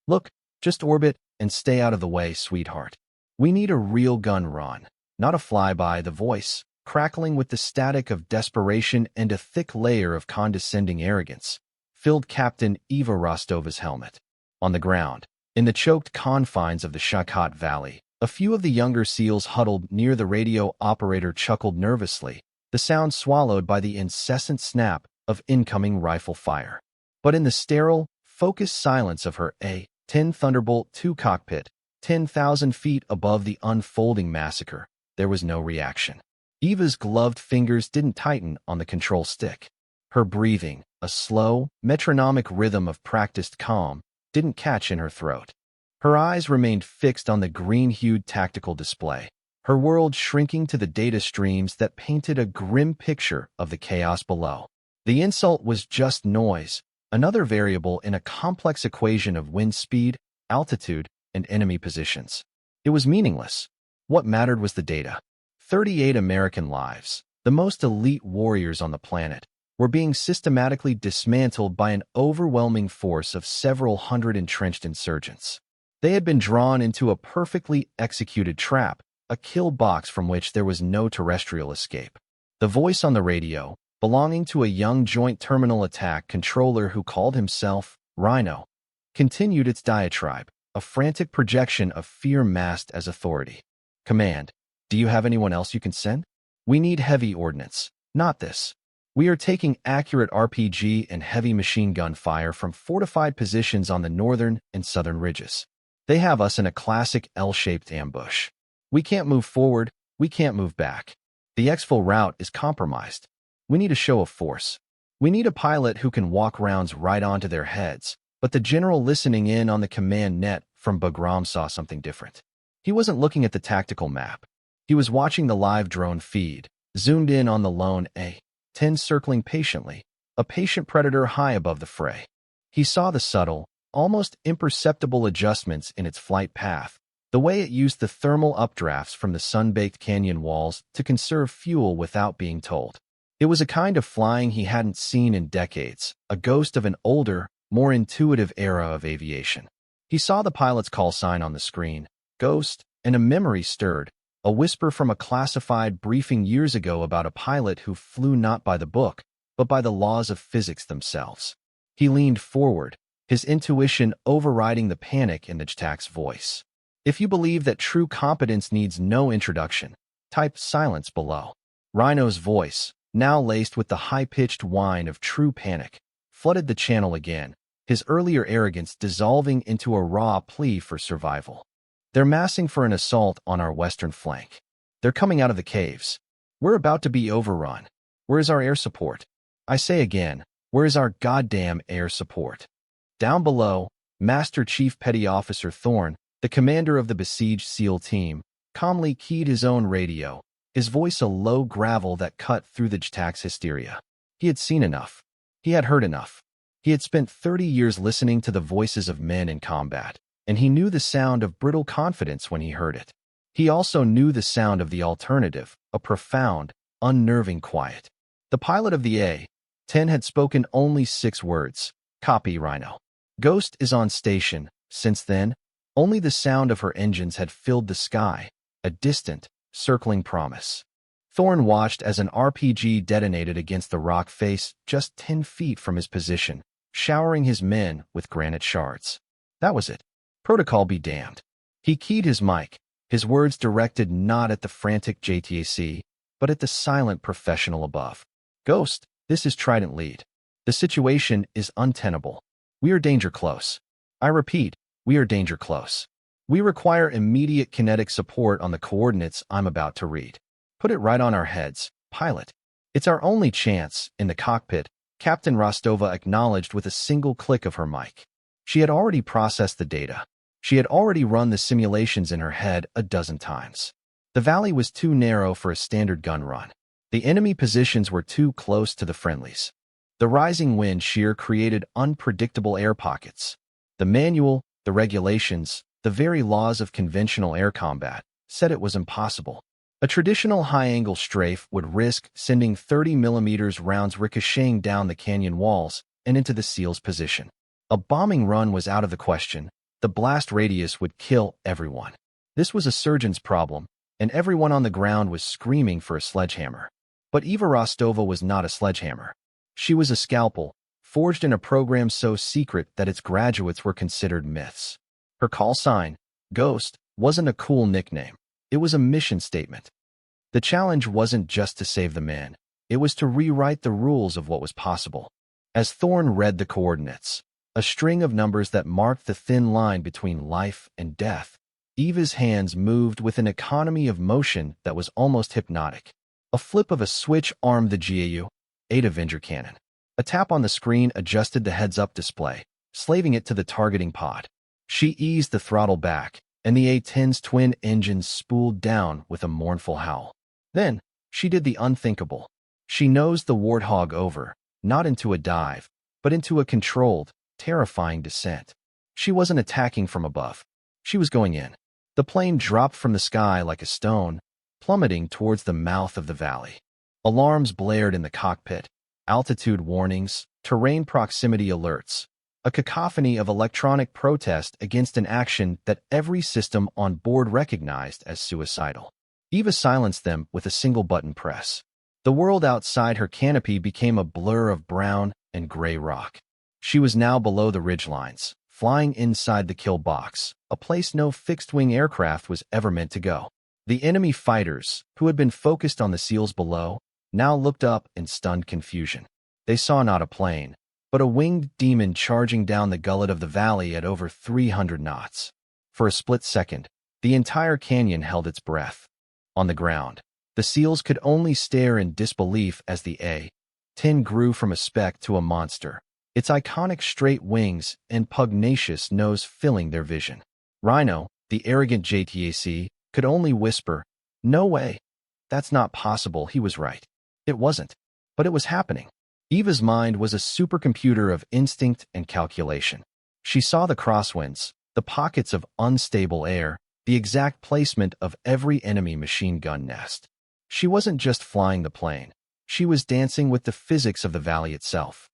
Look, just orbit and stay out of the way, sweetheart. We need a real gun run, not a flyby. The voice, crackling with the static of desperation and a thick layer of condescending arrogance, filled Captain Eva Rostova's helmet. On the ground, in the choked confines of the Shakhat Valley, a few of the younger SEALs huddled near the radio operator chuckled nervously, the sound swallowed by the incessant snap of incoming rifle fire. But in the sterile, focused silence of her A-10 Thunderbolt II cockpit, 10,000 feet above the unfolding massacre, there was no reaction. Eva's gloved fingers didn't tighten on the control stick. Her breathing, a slow, metronomic rhythm of practiced calm, didn't catch in her throat. Her eyes remained fixed on the green-hued tactical display, her world shrinking to the data streams that painted a grim picture of the chaos below. The insult was just noise, another variable in a complex equation of wind speed, altitude, and enemy positions. It was meaningless. What mattered was the data. 38 American lives, the most elite warriors on the planet, were being systematically dismantled by an overwhelming force of several hundred entrenched insurgents. They had been drawn into a perfectly executed trap, a kill box from which there was no terrestrial escape. The voice on the radio, belonging to a young Joint Terminal Attack controller who called himself Rhino, continued its diatribe, a frantic projection of fear masked as authority. Command, do you have anyone else you can send? We need heavy ordnance, not this. We are taking accurate RPG and heavy machine gun fire from fortified positions on the northern and southern ridges. They have us in a classic L-shaped ambush. We can't move forward, we can't move back. The exfil route is compromised. We need a show of force. We need a pilot who can walk rounds right onto their heads, but the general listening in on the command net from Bagram saw something different. He wasn't looking at the tactical map. He was watching the live drone feed, zoomed in on the lone A-10 circling patiently, a patient predator high above the fray. He saw the subtle, almost imperceptible adjustments in its flight path, the way it used the thermal updrafts from the sun-baked canyon walls to conserve fuel without being told. It was a kind of flying he hadn't seen in decades, a ghost of an older, more intuitive era of aviation. He saw the pilot's call sign on the screen, Ghost, and a memory stirred, a whisper from a classified briefing years ago about a pilot who flew not by the book, but by the laws of physics themselves. He leaned forward, his intuition overriding the panic in the JTAC's voice. If you believe that true competence needs no introduction, type silence below. Rhino's voice, now laced with the high-pitched whine of true panic, flooded the channel again, his earlier arrogance dissolving into a raw plea for survival. They're massing for an assault on our western flank. They're coming out of the caves. We're about to be overrun. Where is our air support? I say again, where is our goddamn air support? Down below, Master Chief Petty Officer Thorne, the commander of the besieged SEAL team, calmly keyed his own radio, his voice a low gravel that cut through the JTAC's hysteria. He had seen enough. He had heard enough. He had spent 30 years listening to the voices of men in combat, and he knew the sound of brittle confidence when he heard it. He also knew the sound of the alternative, a profound, unnerving quiet. The pilot of the A-10 had spoken only 6 words. Copy, Rhino. Ghost is on station. Since then, only the sound of her engines had filled the sky, a distant, circling promise. Thorne watched as an RPG detonated against the rock face just 10 feet from his position, showering his men with granite shards. That was it. Protocol be damned. He keyed his mic, his words directed not at the frantic JTAC, but at the silent professional above. Ghost, this is Trident Lead. The situation is untenable. We are danger close. I repeat, we are danger close. We require immediate kinetic support on the coordinates I'm about to read. Put it right on our heads, pilot. It's our only chance. In the cockpit, Captain Rostova acknowledged with a single click of her mic. She had already processed the data. She had already run the simulations in her head a dozen times. The valley was too narrow for a standard gun run. The enemy positions were too close to the friendlies. The rising wind shear created unpredictable air pockets. The manual, the regulations, the very laws of conventional air combat said it was impossible. A traditional high-angle strafe would risk sending 30mm rounds ricocheting down the canyon walls and into the SEAL's position. A bombing run was out of the question. the blast radius would kill everyone. This was a surgeon's problem, and everyone on the ground was screaming for a sledgehammer. But Eva Rostova was not a sledgehammer. She was a scalpel, forged in a program so secret that its graduates were considered myths. Her call sign, Ghost, wasn't a cool nickname. It was a mission statement. The challenge wasn't just to save the man. It was to rewrite the rules of what was possible. As Thorne read the coordinates, a string of numbers that marked the thin line between life and death, Eva's hands moved with an economy of motion that was almost hypnotic. A flip of a switch armed the A-10 Avenger cannon. A tap on the screen adjusted the heads-up display, slaving it to the targeting pod. She eased the throttle back, and the A-10's twin engines spooled down with a mournful howl. Then, she did the unthinkable. She nosed the Warthog over, not into a dive, but into a controlled, terrifying descent. She wasn't attacking from above. She was going in. The plane dropped from the sky like a stone, plummeting towards the mouth of the valley. Alarms blared in the cockpit, altitude warnings, terrain proximity alerts, a cacophony of electronic protest against an action that every system on board recognized as suicidal. Eva silenced them with a single button press. The world outside her canopy became a blur of brown and gray rock. She was now below the ridgelines, flying inside the kill box, a place no fixed-wing aircraft was ever meant to go. The enemy fighters, who had been focused on the seals below, now looked up in stunned confusion. They saw not a plane, but a winged demon charging down the gullet of the valley at over 300 knots. For a split second, the entire canyon held its breath. On the ground, the seals could only stare in disbelief as the A-10 grew from a speck to a monster, its iconic straight wings and pugnacious nose filling their vision. Rhino, the arrogant JTAC, could only whisper, "No way. That's not possible." He was right. It wasn't. But it was happening. Eva's mind was a supercomputer of instinct and calculation. She saw the crosswinds, the pockets of unstable air, the exact placement of every enemy machine gun nest. She wasn't just flying the plane. She was dancing with the physics of the valley itself.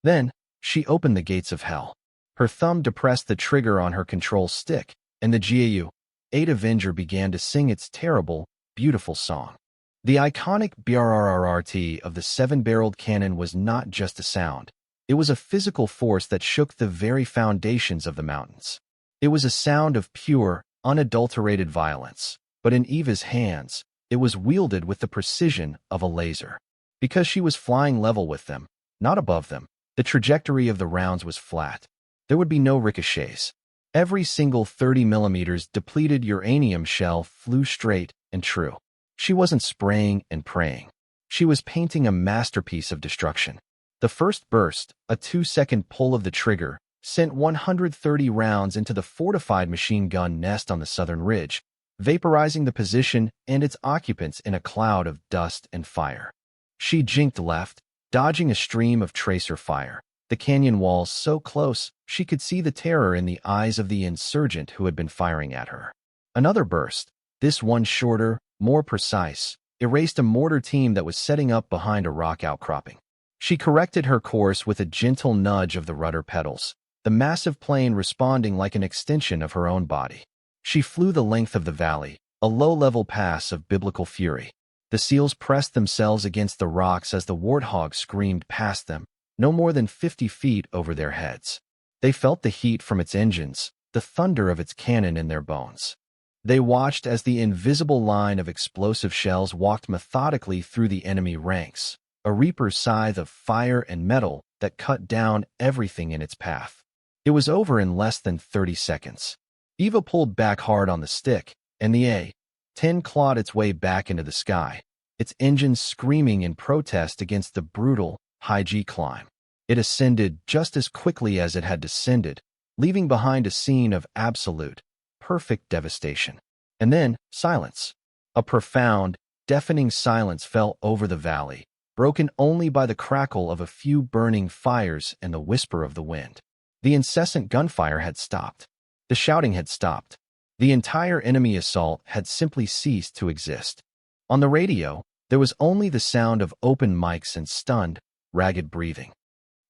Then, she opened the gates of hell. Her thumb depressed the trigger on her control stick, and the A-10 Avenger began to sing its terrible, beautiful song. The iconic BRRRT of the seven-barreled cannon was not just a sound. It was a physical force that shook the very foundations of the mountains. It was a sound of pure, unadulterated violence, but in Eva's hands, it was wielded with the precision of a laser. Because she was flying level with them, not above them, the trajectory of the rounds was flat. There would be no ricochets. Every single 30mm depleted uranium shell flew straight and true. She wasn't spraying and praying. She was painting a masterpiece of destruction. The first burst, a 2-second pull of the trigger, sent 130 rounds into the fortified machine gun nest on the southern ridge, vaporizing the position and its occupants in a cloud of dust and fire. She jinked left, dodging a stream of tracer fire, the canyon walls so close she could see the terror in the eyes of the insurgent who had been firing at her. Another burst, this one shorter, more precise, erased a mortar team that was setting up behind a rock outcropping. She corrected her course with a gentle nudge of the rudder pedals, the massive plane responding like an extension of her own body. She flew the length of the valley, a low-level pass of biblical fury. The seals pressed themselves against the rocks as the Warthog screamed past them, no more than 50 feet over their heads. They felt the heat from its engines, the thunder of its cannon in their bones. They watched as the invisible line of explosive shells walked methodically through the enemy ranks, a reaper's scythe of fire and metal that cut down everything in its path. It was over in less than 30 seconds. Eva pulled back hard on the stick, and the A-10 clawed its way back into the sky, its engines screaming in protest against the brutal, high-G climb. It ascended just as quickly as it had descended, leaving behind a scene of absolute, perfect devastation. And then, silence. A profound, deafening silence fell over the valley, broken only by the crackle of a few burning fires and the whisper of the wind. The incessant gunfire had stopped. The shouting had stopped. The entire enemy assault had simply ceased to exist. On the radio, there was only the sound of open mics and stunned, ragged breathing.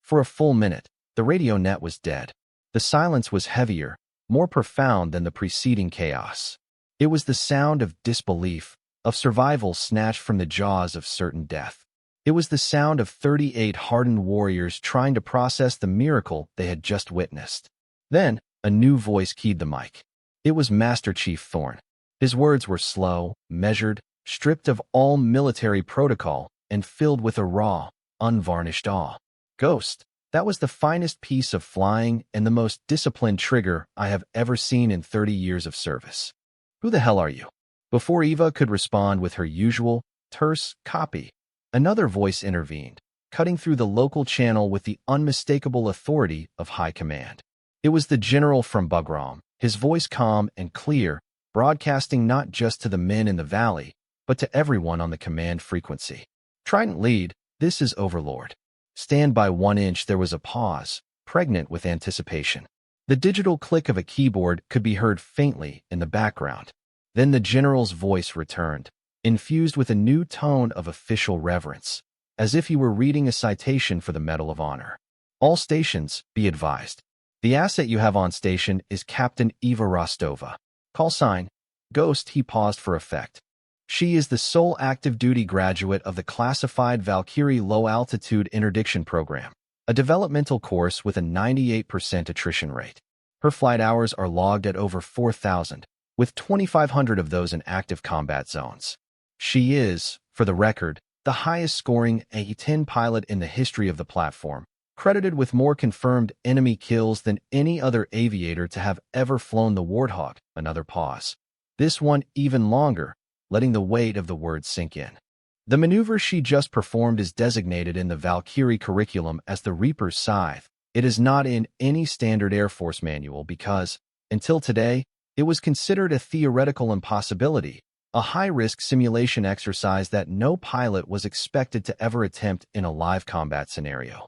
For a full minute, the radio net was dead. The silence was heavier, more profound than the preceding chaos. It was the sound of disbelief, of survival snatched from the jaws of certain death. It was the sound of 38 hardened warriors trying to process the miracle they had just witnessed. Then, a new voice keyed the mic. It was Master Chief Thorne. His words were slow, measured, stripped of all military protocol, and filled with a raw, unvarnished awe. Ghost, that was the finest piece of flying and the most disciplined trigger I have ever seen in 30 years of service. Who the hell are you? Before Eva could respond with her usual, terse copy, another voice intervened, cutting through the local channel with the unmistakable authority of high command. It was the general from Bugram, his voice calm and clear, broadcasting not just to the men in the valley, but to everyone on the command frequency. Trident lead, this is Overlord. Stand by 1 inch. There was a pause, pregnant with anticipation. The digital click of a keyboard could be heard faintly in the background. Then the general's voice returned, infused with a new tone of official reverence, as if he were reading a citation for the Medal of Honor. All stations, be advised. The asset you have on station is Captain Eva Rostova. Call sign, Ghost. He paused for effect. She is the sole active duty graduate of the classified Valkyrie Low-Altitude Interdiction Program, a developmental course with a 98% attrition rate. Her flight hours are logged at over 4,000, with 2,500 of those in active combat zones. She is, for the record, the highest-scoring A-10 pilot in the history of the platform, credited with more confirmed enemy kills than any other aviator to have ever flown the Warthog. Another pause. This one even longer, letting the weight of the words sink in. The maneuver she just performed is designated in the Valkyrie curriculum as the Reaper's Scythe. It is not in any standard Air Force manual because, until today, it was considered a theoretical impossibility, a high-risk simulation exercise that no pilot was expected to ever attempt in a live combat scenario.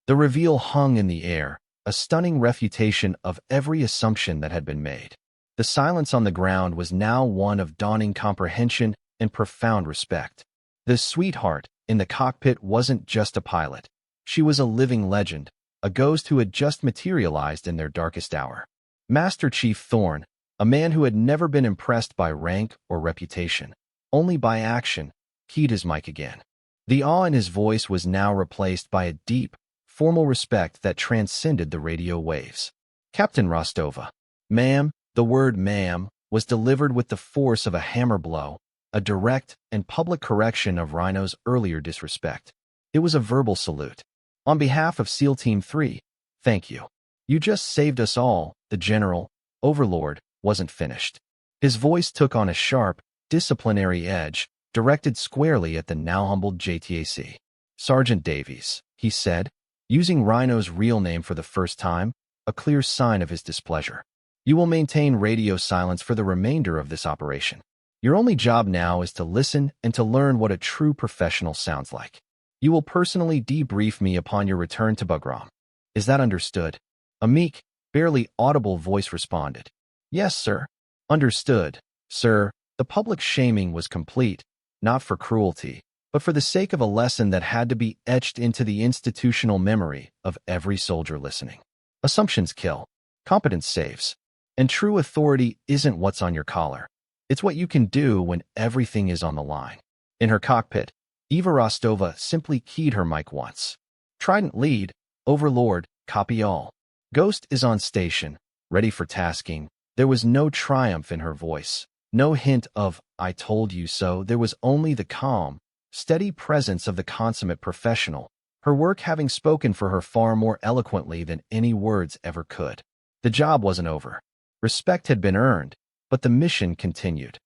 The reveal hung in the air, a stunning refutation of every assumption that had been made. The silence on the ground was now one of dawning comprehension and profound respect. The sweetheart in the cockpit wasn't just a pilot. She was a living legend, a ghost who had just materialized in their darkest hour. Master Chief Thorne, a man who had never been impressed by rank or reputation, only by action, keyed his mic again. The awe in his voice was now replaced by a deep, formal respect that transcended the radio waves. Captain Rostova. Ma'am. The word ma'am was delivered with the force of a hammer blow, a direct and public correction of Rhino's earlier disrespect. It was a verbal salute. On behalf of SEAL Team 3, thank you. You just saved us all. The general, Overlord, wasn't finished. His voice took on a sharp, disciplinary edge, directed squarely at the now humbled JTAC. Sergeant Davies, he said, using Rhino's real name for the first time, a clear sign of his displeasure. You will maintain radio silence for the remainder of this operation. Your only job now is to listen and to learn what a true professional sounds like. You will personally debrief me upon your return to Bugram. Is that understood? A meek, barely audible voice responded. Yes, sir. Understood, sir. The public shaming was complete, not for cruelty, but for the sake of a lesson that had to be etched into the institutional memory of every soldier listening. Assumptions kill. Competence saves. And true authority isn't what's on your collar. It's what you can do when everything is on the line. In her cockpit, Eva Rostova simply keyed her mic once. Trident lead, Overlord, copy all. Ghost is on station, ready for tasking. There was no triumph in her voice, no hint of, I told you so. There was only the calm, steady presence of the consummate professional, her work having spoken for her far more eloquently than any words ever could. The job wasn't over. Respect had been earned, but the mission continued.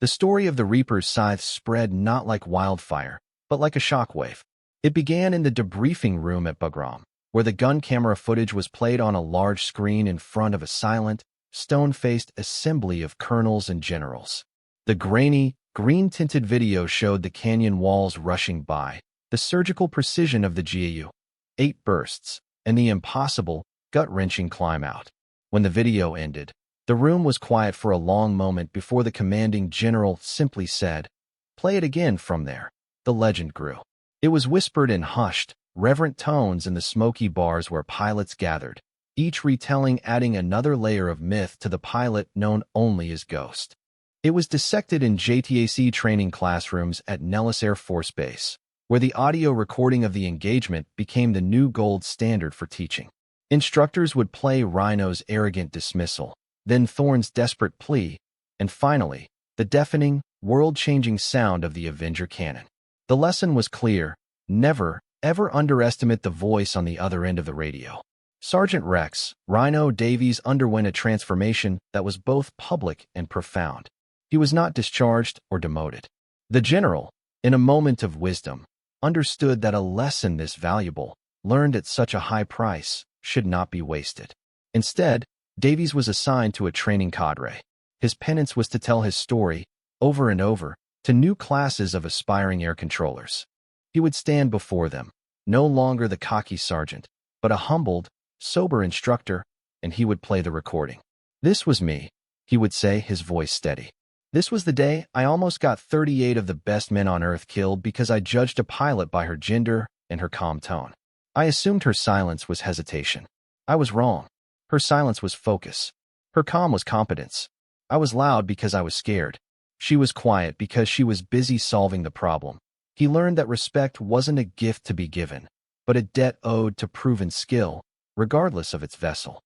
The story of the Reaper's Scythe spread not like wildfire, but like a shockwave. It began in the debriefing room at Bugram, where the gun camera footage was played on a large screen in front of a silent, stone-faced assembly of colonels and generals. The grainy, green-tinted video showed the canyon walls rushing by, the surgical precision of the GAU, 8 bursts, and the impossible, gut-wrenching climb-out. When the video ended, the room was quiet for a long moment before the commanding general simply said, "Play it again from there." The legend grew. It was whispered in hushed, reverent tones in the smoky bars where pilots gathered, each retelling adding another layer of myth to the pilot known only as Ghost. It was dissected in JTAC training classrooms at Nellis Air Force Base, where the audio recording of the engagement became the new gold standard for teaching. Instructors would play Rhino's arrogant dismissal, then Thorne's desperate plea, and finally, the deafening, world-changing sound of the Avenger cannon. The lesson was clear: never, ever underestimate the voice on the other end of the radio. Sergeant Rex, Rhino Davies underwent a transformation that was both public and profound. He was not discharged or demoted. The general, in a moment of wisdom, understood that a lesson this valuable, learned at such a high price, should not be wasted. Instead, Davies was assigned to a training cadre. His penance was to tell his story, over and over, to new classes of aspiring air controllers. He would stand before them, no longer the cocky sergeant, but a humbled, sober instructor, and he would play the recording. "This was me," he would say, his voice steady. "This was the day I almost got 38 of the best men on Earth killed because I judged a pilot by her gender and her calm tone. I assumed her silence was hesitation. I was wrong. Her silence was focus. Her calm was competence. I was loud because I was scared. She was quiet because she was busy solving the problem." He learned that respect wasn't a gift to be given, but a debt owed to proven skill, regardless of its vessel.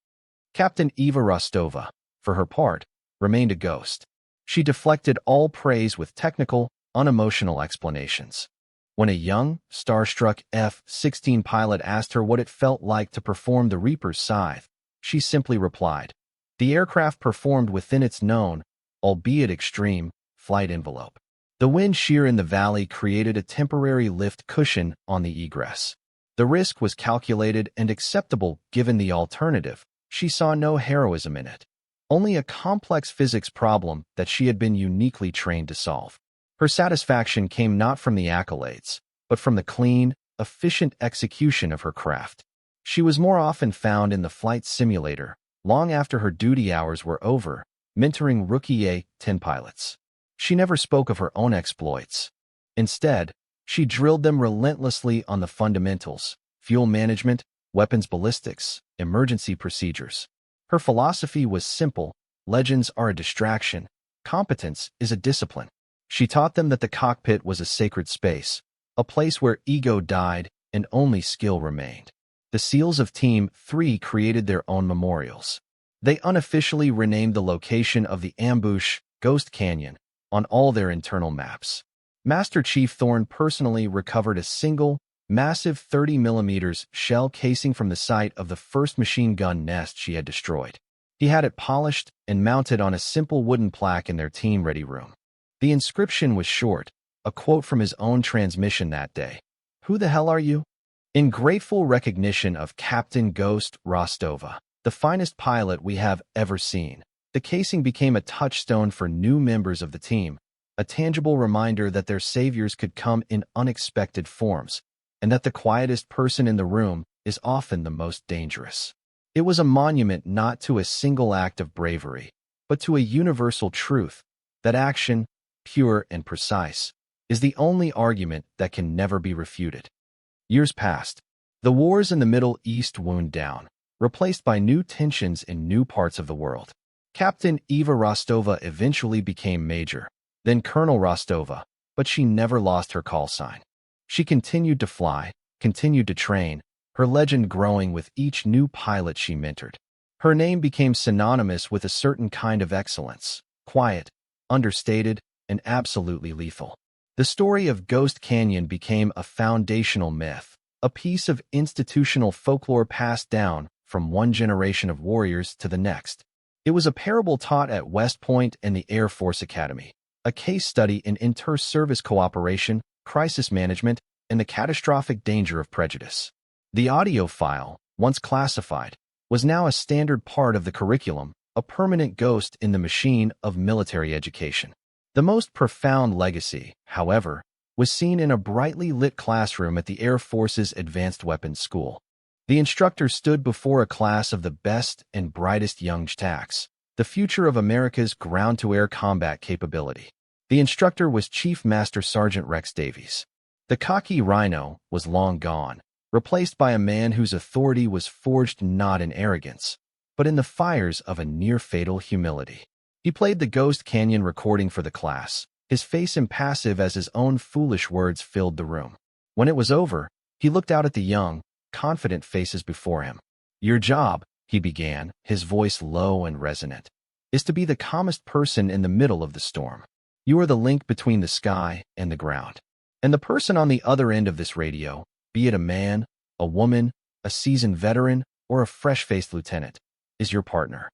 Captain Eva Rostova, for her part, remained a ghost. She deflected all praise with technical, unemotional explanations. When a young, starstruck F-16 pilot asked her what it felt like to perform the Reaper's scythe, she simply replied, "The aircraft performed within its known, albeit extreme, flight envelope." The wind shear in the valley created a temporary lift cushion on the egress. The risk was calculated and acceptable given the alternative. She saw no heroism in it, only a complex physics problem that she had been uniquely trained to solve. Her satisfaction came not from the accolades, but from the clean, efficient execution of her craft. She was more often found in the flight simulator, long after her duty hours were over, mentoring rookie A-10 pilots. She never spoke of her own exploits. Instead, she drilled them relentlessly on the fundamentals: fuel management, weapons ballistics, emergency procedures. Her philosophy was simple: legends are a distraction, competence is a discipline. She taught them that the cockpit was a sacred space, a place where ego died and only skill remained. The SEALs of Team 3 created their own memorials. They unofficially renamed the location of the ambush Ghost Canyon on all their internal maps. Master Chief Thorne personally recovered a single, massive 30mm shell casing from the site of the first machine gun nest she had destroyed. He had it polished and mounted on a simple wooden plaque in their team ready room. The inscription was short, a quote from his own transmission that day. "Who the hell are you?" In grateful recognition of Captain Ghost Rostova, the finest pilot we have ever seen, the casing became a touchstone for new members of the team, a tangible reminder that their saviors could come in unexpected forms, and that the quietest person in the room is often the most dangerous. It was a monument not to a single act of bravery, but to a universal truth, that action, pure and precise, is the only argument that can never be refuted. Years passed. The wars in the Middle East wound down, replaced by new tensions in new parts of the world. Captain Eva Rostova eventually became Major, then Colonel Rostova, but she never lost her call sign. She continued to fly, continued to train, her legend growing with each new pilot she mentored. Her name became synonymous with a certain kind of excellence: quiet, understated, and absolutely lethal. The story of Ghost Canyon became a foundational myth, a piece of institutional folklore passed down from one generation of warriors to the next. It was a parable taught at West Point and the Air Force Academy, a case study in inter-service cooperation, crisis management, and the catastrophic danger of prejudice. The audio file, once classified, was now a standard part of the curriculum, a permanent ghost in the machine of military education. The most profound legacy, however, was seen in a brightly lit classroom at the Air Force's Advanced Weapons School. The instructor stood before a class of the best and brightest young JTACs, the future of America's ground-to-air combat capability. The instructor was Chief Master Sergeant Rex Davies. The cocky Rhino was long gone, replaced by a man whose authority was forged not in arrogance, but in the fires of a near-fatal humility. He played the Ghost Canyon recording for the class, his face impassive as his own foolish words filled the room. When it was over, he looked out at the young, confident faces before him. "Your job," he began, his voice low and resonant, "is to be the calmest person in the middle of the storm. You are the link between the sky and the ground. And the person on the other end of this radio, be it a man, a woman, a seasoned veteran, or a fresh-faced lieutenant, is your partner.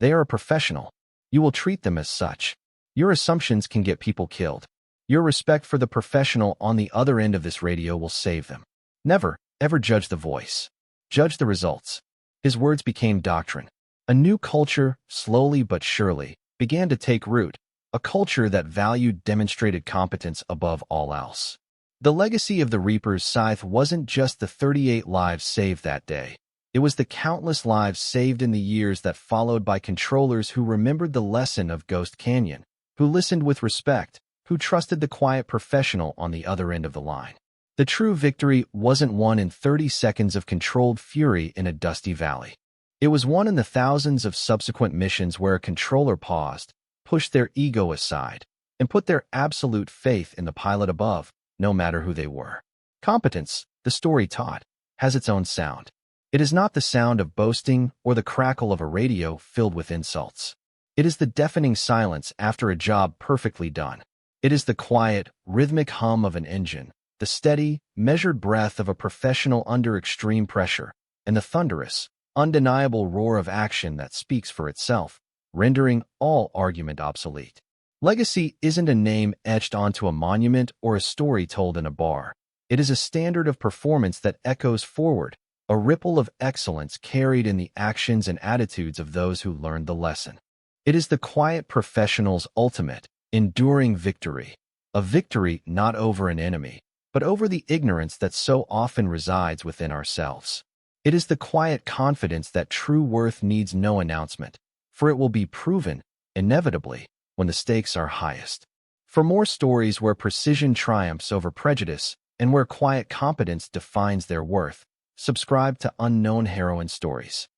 They are a professional. You will treat them as such. Your assumptions can get people killed. Your respect for the professional on the other end of this radio will save them. Never, ever judge the voice. Judge the results." His words became doctrine. A new culture, slowly but surely, began to take root, a culture that valued demonstrated competence above all else. The legacy of the Reaper's scythe wasn't just the 38 lives saved that day. It was the countless lives saved in the years that followed by controllers who remembered the lesson of Ghost Canyon, who listened with respect, who trusted the quiet professional on the other end of the line. The true victory wasn't won in 30 seconds of controlled fury in a dusty valley. It was won in the thousands of subsequent missions where a controller paused, pushed their ego aside, and put their absolute faith in the pilot above, no matter who they were. Competence, the story taught, has its own sound. It is not the sound of boasting or the crackle of a radio filled with insults. It is the deafening silence after a job perfectly done. It is the quiet, rhythmic hum of an engine, the steady, measured breath of a professional under extreme pressure, and the thunderous, undeniable roar of action that speaks for itself, rendering all argument obsolete. Legacy isn't a name etched onto a monument or a story told in a bar. It is a standard of performance that echoes forward, a ripple of excellence carried in the actions and attitudes of those who learned the lesson. It is the quiet professional's ultimate, enduring victory, a victory not over an enemy, but over the ignorance that so often resides within ourselves. It is the quiet confidence that true worth needs no announcement, for it will be proven, inevitably, when the stakes are highest. For more stories where precision triumphs over prejudice and where quiet competence defines their worth, subscribe to Unknown Heroine Stories.